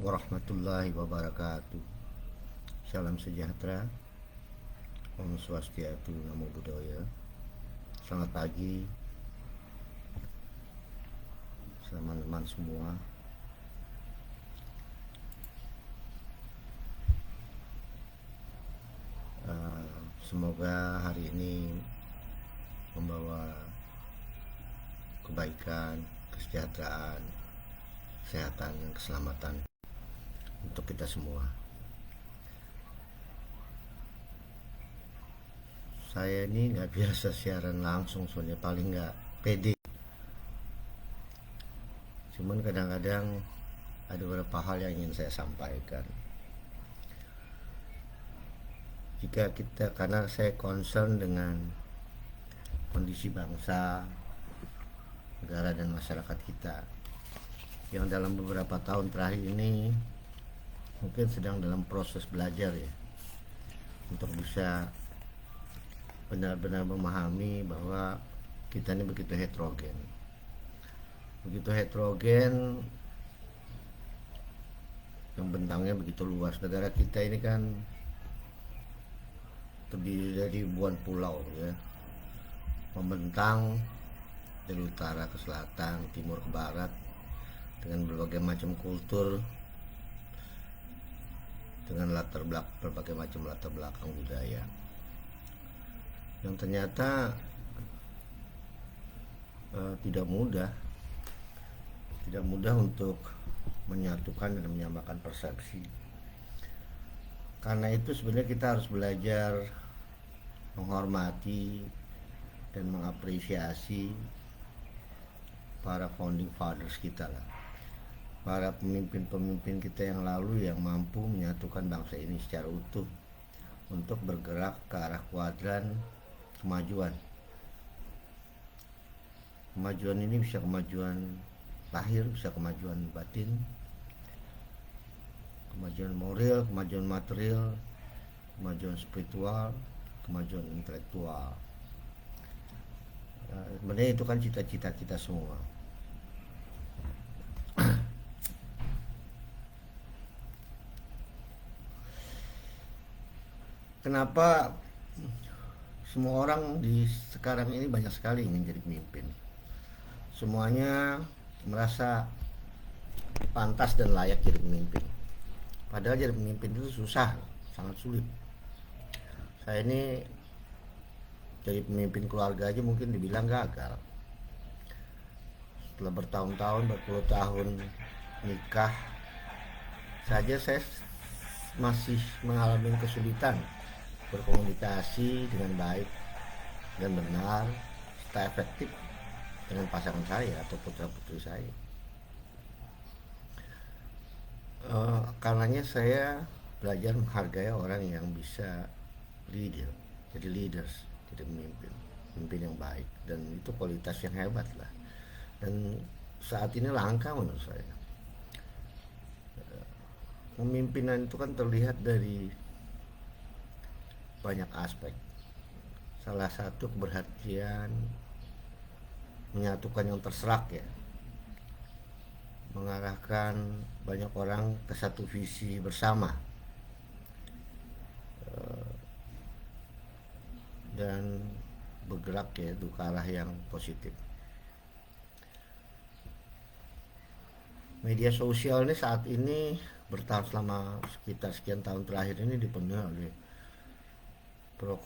warahmatullahi wabarakatuh. Salam sejahtera. Om Swastiastu, Namo Buddhaya. Selamat pagi teman-teman semua. Semoga hari ini membawa kebaikan, kesejahteraan, kesehatan, dan keselamatan untuk kita semua. Saya ini nggak biasa siaran langsung, soalnya paling nggak pede. Cuman kadang-kadang ada beberapa hal yang ingin saya sampaikan. Karena saya concern dengan kondisi bangsa, negara, dan masyarakat kita yang dalam beberapa tahun terakhir ini mungkin sedang dalam proses belajar ya, untuk bisa benar-benar memahami bahwa kita ini begitu heterogen, yang bentangnya begitu luas. Negara kita ini kan terdiri dari ribuan pulau ya, membentang dari utara ke selatan, timur ke barat, dengan berbagai macam kultur, dengan berbagai macam latar belakang budaya, yang ternyata tidak mudah untuk menyatukan dan menyamakan persepsi. Karena itu sebenarnya kita harus belajar menghormati dan mengapresiasi para founding fathers kita lah, para pemimpin-pemimpin kita yang lalu yang mampu menyatukan bangsa ini secara utuh untuk bergerak ke arah kuadran kemajuan. Kemajuan ini bisa kemajuan lahir, bisa kemajuan batin, kemajuan moral, kemajuan material, kemajuan spiritual, kemajuan intelektual. Sebenarnya itu kan cita-cita kita semua. Kenapa semua orang di sekarang ini banyak sekali ingin jadi pemimpin? Semuanya merasa pantas dan layak jadi pemimpin. Padahal jadi pemimpin itu susah, sangat sulit. Saya ini jadi pemimpin keluarga aja mungkin dibilang gagal. Setelah bertahun-tahun, berpuluh tahun nikah saja, saya masih mengalami kesulitan berkomunikasi dengan baik dan benar serta efektif dengan pasangan saya atau putra-putri saya. Karenanya saya belajar menghargai orang yang bisa jadi leaders, jadi pemimpin yang baik, dan itu kualitas yang hebat lah. Dan saat ini langka menurut saya. Pemimpinan itu kan terlihat dari banyak aspek. Salah satu keberhasilan menyatukan yang terserak ya, mengarahkan banyak orang ke satu visi bersama, dan bergerak ya ke arah yang positif. Media sosial ini saat ini bertahan selama sekitar sekian tahun terakhir ini dipenuhi oleh pro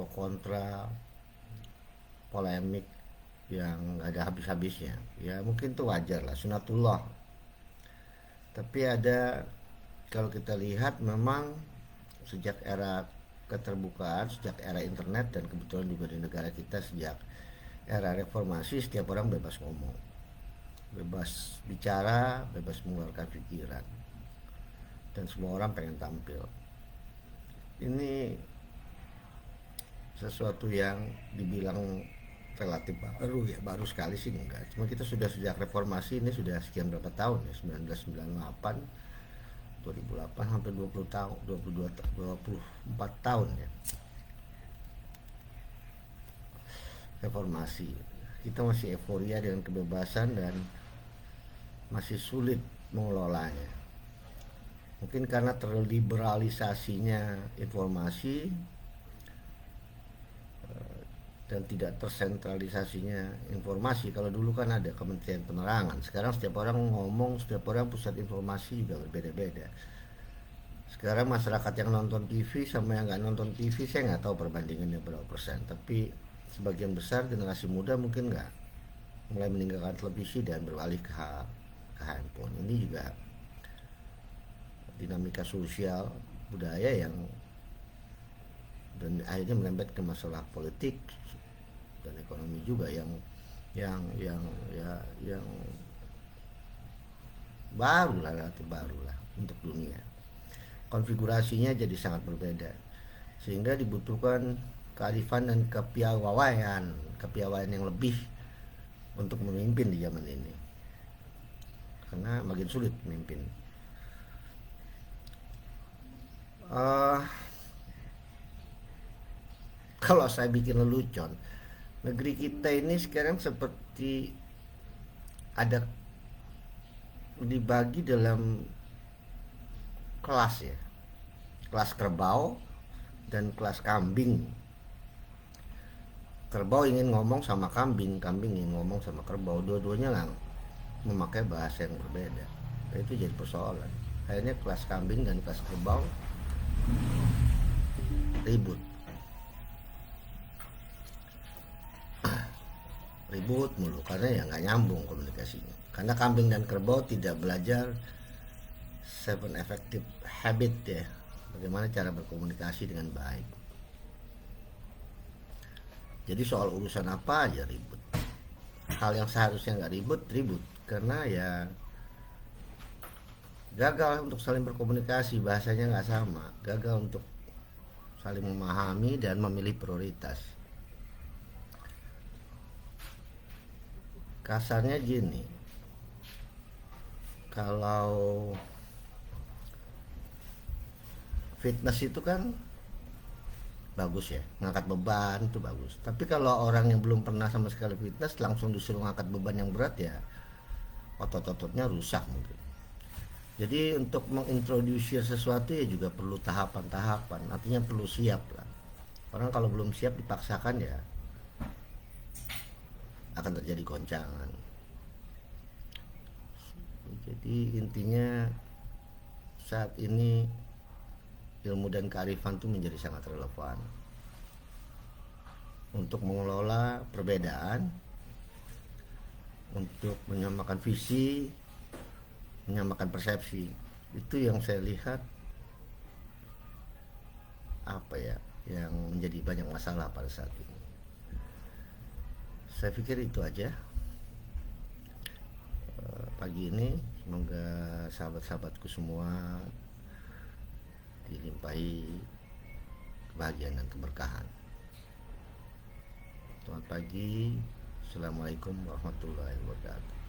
kontra polemik yang ada habis-habisnya. Ya mungkin itu wajar lah, sunatullah. Tapi kalau kita lihat memang sejak era keterbukaan, sejak era internet, dan kebetulan juga di negara kita sejak era reformasi, setiap orang bebas ngomong, bebas bicara, bebas mengeluarkan pikiran, dan semua orang pengen tampil. Ini sesuatu yang dibilang relatif baru sekali sih enggak. Cuma kita sudah sejak reformasi ini sudah sekian berapa tahun ya, 1998, 2008, hampir 20 tahun, 24 tahun ya reformasi. Kita masih euforia dengan kebebasan dan masih sulit mengelolanya. mungkin karena terliberalisasinya informasi dan tidak tersentralisasinya informasi. Kalau dulu kan ada Kementerian Penerangan, sekarang setiap orang ngomong, setiap orang pusat informasi juga berbeda-beda. Sekarang masyarakat yang nonton TV sama yang nggak nonton TV, saya nggak tahu perbandingannya berapa persen, tapi sebagian besar generasi muda mungkin nggak, mulai meninggalkan televisi dan beralih ke handphone. Ini juga dinamika sosial budaya yang dan akhirnya merembet ke masalah politik dan ekonomi juga yang baru lah, relatif baru lah untuk dunia. Konfigurasinya jadi sangat berbeda, sehingga dibutuhkan kearifan dan kepiawaian yang lebih untuk memimpin di zaman ini, karena makin sulit memimpin. Kalau saya bikin lelucon, negeri kita ini sekarang seperti ada dibagi dalam kelas ya, kelas kerbau dan kelas kambing. Kerbau ingin ngomong sama kambing, kambing ingin ngomong sama kerbau, dua-duanya nggak memakai bahasa yang berbeda. Itu jadi persoalan. Akhirnya kelas kambing dan kelas kerbau ribut mulu karena ya nggak nyambung komunikasinya. Karena kambing dan kerbau tidak belajar 7 effective habit ya, bagaimana cara berkomunikasi dengan baik. Jadi soal urusan apa aja ribut. Hal yang seharusnya nggak ribut karena ya gagal untuk saling berkomunikasi, bahasanya nggak sama, gagal untuk saling memahami dan memilih prioritas. Kasarnya gini, kalau fitness itu kan bagus ya, ngangkat beban itu bagus. Tapi kalau orang yang belum pernah sama sekali fitness langsung disuruh ngangkat beban yang berat, ya otot-ototnya rusak mungkin. Jadi untuk mengintroduksi sesuatu ya juga perlu tahapan-tahapan, artinya perlu siap lah. Orang kalau belum siap dipaksakan ya akan terjadi goncangan. Jadi intinya saat ini ilmu dan kearifan itu menjadi sangat relevan untuk mengelola perbedaan, untuk menyamakan visi, menyamakan persepsi. Itu yang saya lihat yang menjadi banyak masalah pada saat ini. Saya pikir itu aja pagi ini. Semoga sahabat-sahabatku semua dilimpahi kebahagiaan dan keberkahan. Selamat pagi. Assalamualaikum warahmatullahi wabarakatuh.